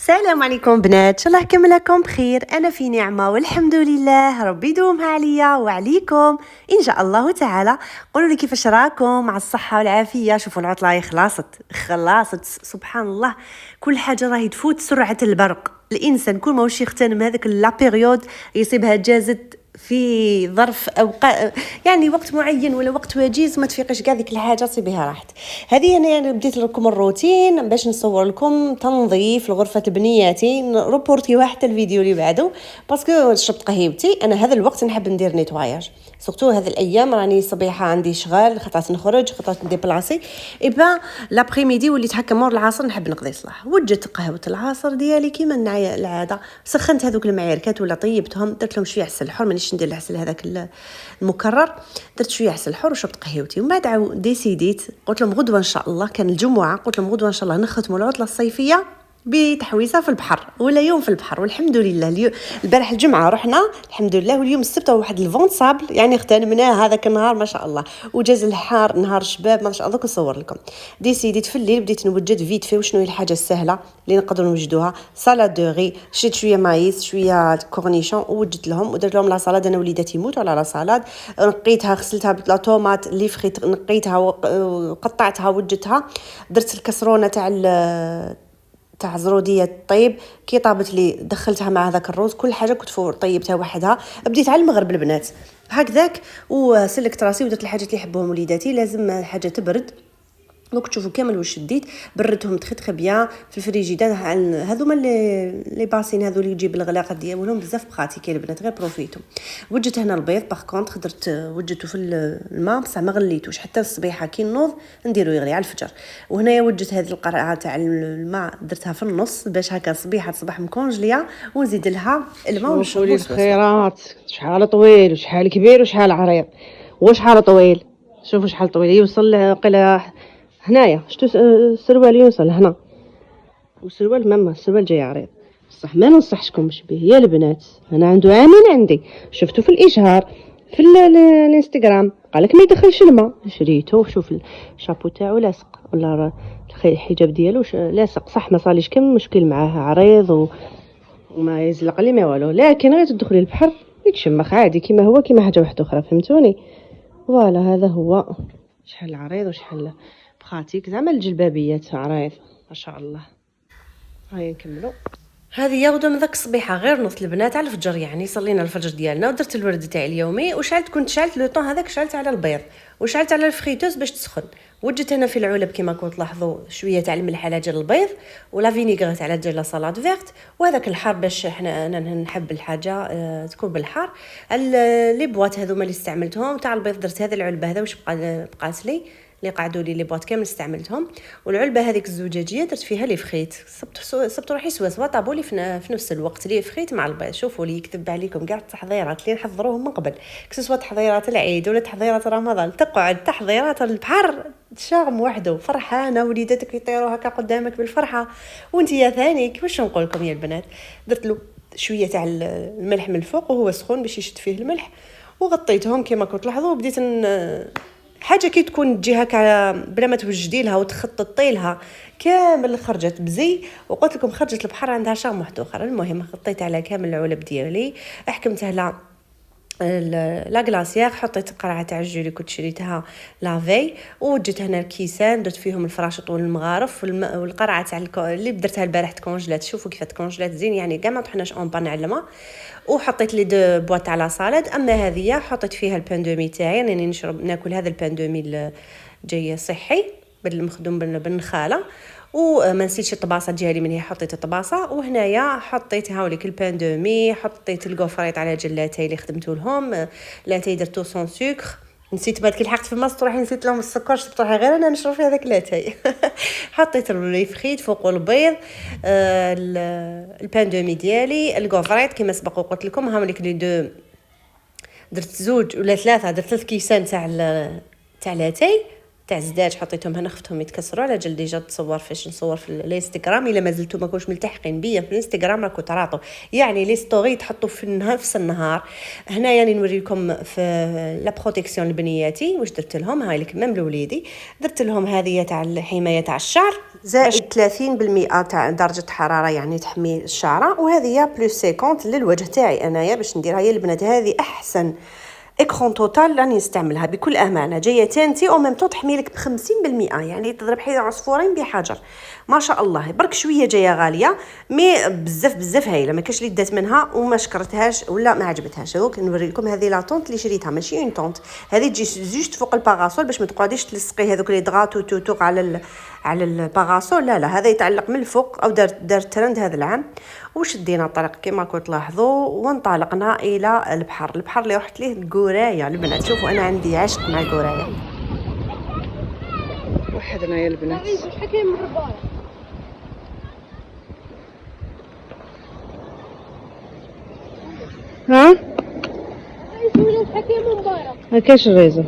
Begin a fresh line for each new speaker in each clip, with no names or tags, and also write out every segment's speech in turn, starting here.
السلام عليكم بنات، ان شاء الله كاملكم بخير. انا في نعمه والحمد لله، ربي يدومها عليا وعليكم ان شاء الله تعالى. قولوا لي كيفاش راكم مع الصحه والعافيه. شوفوا العطله خلاصت سبحان الله، كل حاجه راهي تفوت سرعه البرق. الانسان كل ما واش يغتنم هذاك لا بيريود يصيبها جازت في ظرف يعني وقت معين ولا وقت وجيز، ما تفيقش كاع ديك الحاجه تصيبها راحت. هذه انا يعني بديت لكم الروتين باش نصور لكم تنظيف لغرفه بنياتي، روبورتي واحد الفيديو اللي بعده باسكو شربت قهيوتي. انا هذا الوقت نحب ندير نيتواياج، سورتو هذه الايام راني صبيحه عندي شغال، خطات نخرج خطات نديبلاصي. ايبا لابريميدي وليت هكا مور العصر نحب نقضي صلاح. وجدت قهوه العصر ديالي كيما العاده، سخنت هذوك المعيركات ولا طيبتهم، درت لهم شويه عسل حر، مانيش ندير العسل هذاك المكرر، درت شويه عسل حر وشربت قهوتي. ومن بعد عاود ديسيديت قلت لهم غدوه ان شاء الله، كان الجمعه، قلت لهم غدوه ان شاء الله نختموا العطله الصيفيه بتحويسه في البحر ولا يوم في البحر. والحمد لله البارح الجمعه رحنا الحمد لله، واليوم السبت واحد الفونت صابل يعني اغتنمناه هذاك النهار ما شاء الله، وجاز الحار نهار شباب ما شاء الله. دوك نصور لكم ديسيديت في الليل بديت نوجد فيت في وشنو هي الحاجه السهله اللي نقدروا نوجدوها. سالاد دوغي، شيت شويه مايس شويه كورنيشون ووجدت لهم ودرت لهم لا سالاد. انا وليداتي يموتوا على لا سالاد، نقيتها غسلتها بلا طوماط اللي فخيت، نقيتها وقطعتها وجدتها. درت الكسرونه تاع زروديه الطيب كي طابت لي دخلتها مع هذاك الروز، كل حاجه كنت طيبتها وحدها. بديت على المغرب البنات هكذاك، وسلكت راسي ودرت الحاجات اللي يحبوهم وليداتي. لازم حاجه تبرد، دوك تشوفوا كامل واش شديت، بردتهم تخي بيان في الفريجيدار. هذوما لي باسين هذو اللي يجيب الغلاقه ديالهم بزاف بخاتيكي البنات، غير بروفيتو. وجدت هنا البيض باغ كونطخ وجدته في الماء بصح ما غليتوش حتى الصبيحه كي نوض نديرو يغلي على الفجر. وهنايا وجدت هذه القرعه تاع الماء درتها في النص باش هكا صبيحه تصبح مكونجليه، ونزيد لها الماء ونشربوا
الخيرات. شحال طويل وشحال كبير وشحال عريض وشحال طويل. شوفوا شحال طويل يوصل قيله هنايا. شتو السروال يوصل هنا، والسروال ماما السروال جاي عريض صح. ما ننصحكمش به يا البنات، انا عنده عامين عندي، شفتو في الاشهار في الانستغرام قالك ما يدخلش الماء، شريته. شوف الشابو تاعو لاصق ولا الحجاب ديالو لاصق صح، ما صاليش كم مشكل معاه، عريض وما يزلق لي ما والو، لكن غير تدخلي البحر يتشمخ عادي كيما هو، كيما حاجه واحده اخرى، فهمتوني؟ فوالا هذا هو. شحال عريض وشحال بخاتيك زعما الجلبابيات عريض ما شاء الله. هاي نكملوا.
هذه ياخذوا من ذاك الصبيحه غير نص البنات على الفجر، يعني صلينا الفجر ديالنا ودرت الورد تاعي اليومي وشعلت، كنت شعلت لو طون هذاك، شعلت على البيض وشعلت على الفريتوز باش تسخن. وجدت هنا في العلب كما كنت تلاحظوا شويه تاع الملح على جال البيض ولا فينيغريت على جال لا سالاد فيرت، وهذاك الحار باش انا نحب الحاجه تكون بالحار. لي بواط هذوما اللي استعملتهم تاع البيض درت هذه العلبه هذا واش بقات لي اللي قعدوا لي بواط كامل استعملتهم. والعلبه هذيك الزجاجيه درت فيها لي فخيت، صبت روحي سوا طابوا لي في نفس الوقت لي فخيت مع البيض. شوفوا لي يكتب عليكم كاع التحضيرات اللي نحضروهم من قبل، كسوا تحضيرات العيد ولا تحضيرات رمضان، تقعد تحضيرات البحر شارم وحده، فرحانه وليداتك يطيروا هكا قدامك بالفرحه وانت يا ثاني. كيفاش نقول لكم يا البنات، درت له شويه تاع الملح من الفوق وهو سخون باش يشد فيه الملح، وغطيتهم كما كنت تلاحظوا. وبديت حاجه كي تكون تجي هكا بلا ما توجدي لها وتخططي لها كامل، خرجت بزي. وقلت لكم خرجت البحر عندها شام واحد اخر. المهم غطيت على كامل العلب ديالي، احكمتها لا غلاسيير، حطيت قرعه تاع الجو اللي كنت شريتها لافي، ووجدت هنا الكيسان درت فيهم الفراشط والمغارف والقرعه تاع اللي درتها البارح تكونجلات. شوفوا كيف تكونجلات زين، يعني كاع ما طحناش اون بان على الماء. وحطيت لي دو بواط على سالاد. اما هذه حطيت فيها البان دومي تاعي، يعني ناكل هذا البان دومي جاي صحي بالمخدوم بالنخاله. وما نسيتش الطباصه ديالي من هي حطيت الطباصه. وهنايا حطيت هاوليك البان دومي، حطيت الكوفريط على جال لاتاي اللي خدمتو لهم، لاتاي درتو سون سكر. نسيت بعد كي لحقت في الماس تروحي نسيت لهم السكر، شفت روحي غير انا نشرب في هذاك لاتاي. حطيت الفخيت فوق البيض، البان دومي ديالي، الكوفريط كما سبق وقلت لكم. هاوليك لي دو درت زوج ولا ثلاثه، درت 3 كيسان تاع لاتاي تاع زداج حطيتهم هنا، خفتهم يتكسروا على جال ديجا تصور فاش نصور في الانستغرام. الا مازلتوا ما كنتوش ملتحقين بيا في الانستغرام راكم تراطوا، يعني لي ستوري تحطوا في نفس النهار. هنا يعني نوري لكم في لا بروتيكسيون لبنياتي واش درت لهم. هاي لك ميم لوليدي درت لهم هذه تاع الحمايه تاع الشعر زائد 30% تاع درجه حراره يعني تحمي الشعره، وهذه بلس 50 للوجه تاعي انايا باش نديرها يا البنات. هذه احسن اكرون توتال راني نستعملها بكل امانه، جايه تانتي او ميم تو تحميلك ب 50%، يعني تضرب حيد عصفورين بحجر ما شاء الله. برك شويه جايه غاليه مي بزاف هايله، ما كاش اللي دات منها وما شكرتهاش ولا ما عجبتهاش. دوك نوري لكم هذه لا طونط اللي شريتها، ماشي اون طونط، هذه تجي جوست فوق الباراسول باش ما تقعديش تلصقي هذوك لي دغاتو توق على الباراسول. لا هذا يتعلق من الفوق، او دار ترند هذا العام. وشدينا الطريق كما كنت تلاحظوا وانطلقنا الى البحر اللي رحت ليه القرايه البنات. شوفوا انا عندي عشق مع القرايه.
وحدنا يا البنات. ها ما كاش الريزه.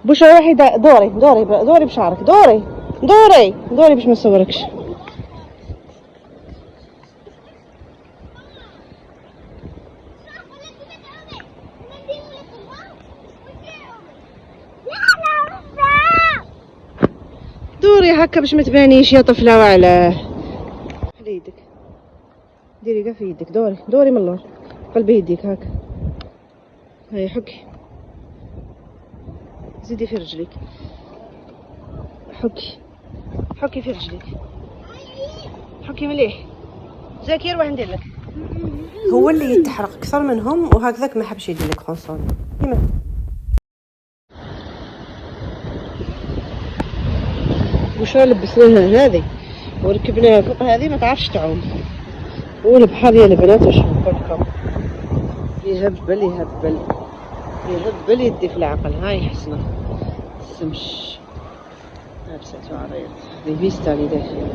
بوش روحي دوري بشعرك، دوري باش ما نصوركش. دوري هكا باش ما تبانيش يا طفله. وعلاه خلي يدك، ديري كاع في يدك، دوري من اللور، قلبي يديك هكا. هاي حكي، زيدي في رجليك، حكي في رجليك، حكي مليح. زاكي روح ندير لك.
هو اللي يتحرق اكثر منهم وهكذاك ما حبش يدير لك خونسون كيما
وشو لبسناها هذه وركبناها فوق هذه ما تعرفش تعوم. والبحر يا البنات واش نقول لكم، يهبل يدي في العقل. هاي حسنه السمش لابساتو عريض، هذه فيستا اللي داخل.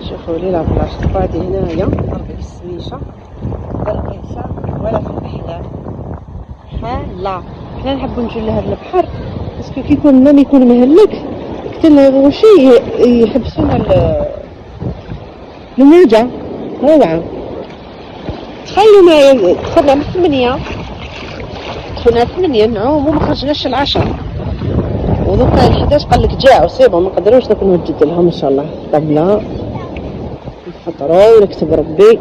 شوفوا لي لابلاص تقعدي هنايا ضربي في السميشه درقيسه ولا في البحلال. حنا نحبوا نجوا لهذا البحر باسكو كي يكون مهلك قلت وشي يحبسونا الموجه. روعه. تخيلوا معايا دخلنا 8 نعوم وما خرجناش 10 ودوكا 11 قال لك جاعوا سيبوا ما قدروش. دوك نوجد لهم ان شاء الله طبله نفطروا ونكتب ربي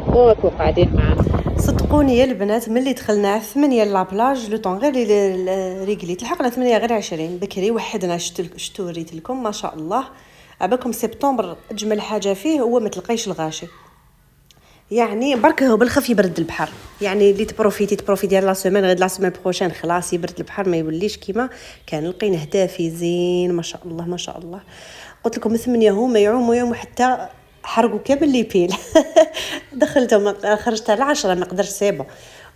ونكونوا قاعدين معانا.
صدقوني يا البنات ملي دخلنا 8 لابلاج لو طون غير ريقليت لحقنا 8 غير 20 بكري وحدنا. شتو وريت لكم ما شاء الله. عباكم سبتمبر اجمل حاجه فيه هو ما تلقايش الغاشي، يعني برك هو بالخف يبرد البحر. يعني اللي تبروفيتي ديال لا سيمين غير لا سيمين بروشين خلاص يبرد البحر ما يوليش كيما كان. لقيناه دافي زين ما شاء الله. قلت لكم 8 هما يعوموا حتى حرقوا كامل لي بيل. دخلتهم خرجت على 10 ما قدرتش سيبو.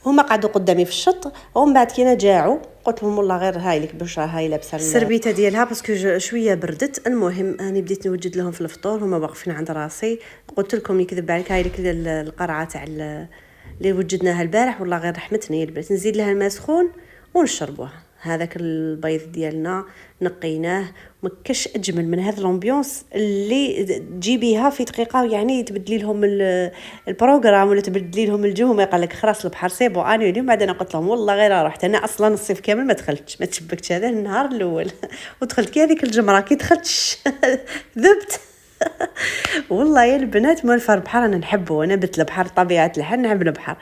هما قعدوا قدامي في الشط ومن بعد كينا جاعوا قلت لهم والله غير هاي لك بشرى هاي لابسه السربيته ديالها باسكو شويه بردت. المهم انا بديت نوجد لهم في الفطور هما واقفين عند راسي. قلت لكم يكذب عليك هاي لك القرعه تاع اللي وجدناها البارح والله غير رحمتني البنات. نزيد لها الماء سخون ونشربوها. هذاك البيض ديالنا نقيناه ما كاش اجمل من هذا الامبيونس اللي تجيبيها في دقيقه. يعني تبدلي لهم البروغرام ولا تبدلي لهم الجو ما يقول لك خلاص البحر سيبو. انا اليوم بعد انا قلت لهم والله غير رحت انا اصلا الصيف كامل ما دخلتش ما تشبكتش هذا النهار الاول ودخلت كي هذيك الجمره كي دخلتش ذبت. والله يا البنات موالفه البحر انا نحبه. انا بت البحر طبيعه الحال نحب البحر.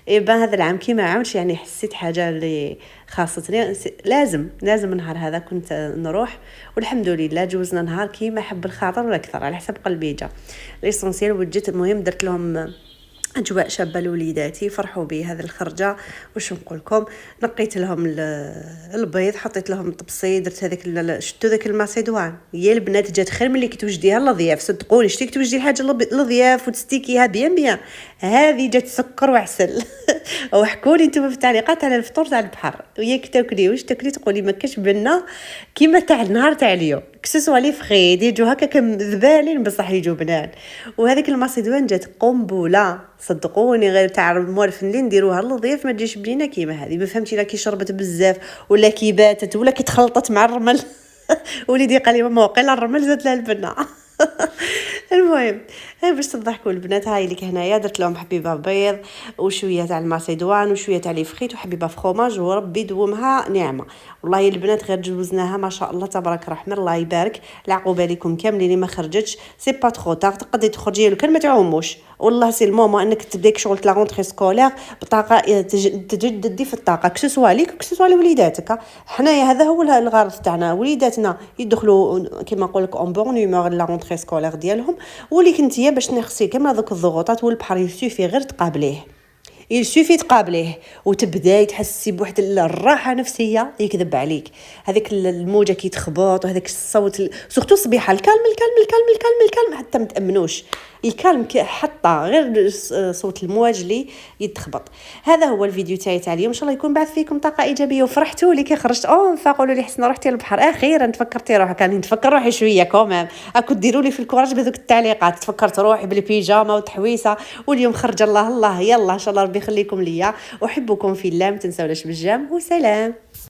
إيه هذا العام كيما عاودش يعني حسيت حاجه اللي خاصتني لازم النهار هذا كنت نروح. والحمد لله جوزنا نهار كيما حب الخاطر ولا اكثر على حسب قلبي جا ليسونسيال وجيت. المهم درت لهم اجواء شابه لوليداتي فرحوا بي هذه الخرجه. واش نقول لكم نقيت لهم البيض حطيت لهم طبسي درت هذاك شتو ذاك الماسيدوان يا البنات جات خير ملي كي توجديها للضياف. صدقوني شتي توجدي الحاجه للضياف وتستيكيها بيان هذه جات سكر وعسل. وحكوا لي نتوما في التعليقات على الفطور تاع البحر وياك تاكلي واش تاكلي تقولي ما كاش بنا كيما تاع النهار تاع اليوم كسوسوا لي فخيد يجوا هكا كمذبالين بصح يجوا بنان. وهذيك الماسيدوان جات قنبله صدقوني، غير تاع المورف اللي نديروها للضيف ما تجيش بنينه كيما هذه. ما فهمتي لا كي شربت بزاف ولا كي باتت ولا كي تخلطت مع الرمل. وليدي قال لي ماما وقيلا الرمل زاد لها البنه. المهم هاي باش تضحكوا البنات، هاي لك هنايا درت لهم حبيبه بيض وشويه تاع الماسيدوان وشويه تاع لي فخيت وحبيبه فخوماج، وربي دومها نعمه. والله البنات غير جوزناها ما شاء الله تبارك الرحمن الله يبارك. العقوبه لكم كاملين اللي ما خرجتش سي با تخو تار، تقدري تخرجي كان ما تعوموش. والله سي المومون انك تبداك شغل لا رونتري سكولير بطاقه تجددي في الطاقه كسوسوا ليك كسوسوا لوليداتك. حنايا هذا هو الغرض تاعنا، وليداتنا يدخلوا كيما نقول لك اون بون هيمور لا رونتري سكولير ديالهم، وليك نتيا باش نخسي كما دوك الضغوطات والبحر يسوفي غير تقابليه، يسوفي تقابليه وتبداي تحسي بواحد الراحه نفسيه يكذب عليك. هذيك الموجه كي تخبط وهذاك الصوت سورتو الصبيحه الكالم الكالم الكالم الكالم الكالم حتى ما تامنوش الكالم حتى غير صوت المواج اللي يتخبط. هذا هو الفيديو تاعي اليوم، ان شاء الله يكون بعث فيكم طاقه ايجابيه وفرحتوا لي كي خرجت فقولوا لي حسنا رحتي للبحر اخيرا تفكرتي روحك. كان نتفكر روحي شويه كومام اكو ديروا لي في الكوراج بهذوك التعليقات. تفكرت روحي بالبيجامه وتحويسه واليوم خرج الله الله. يلا ان شاء الله ربي يخليكم ليا، احبكم في الله، ما تنساوناش بالجام وسلام.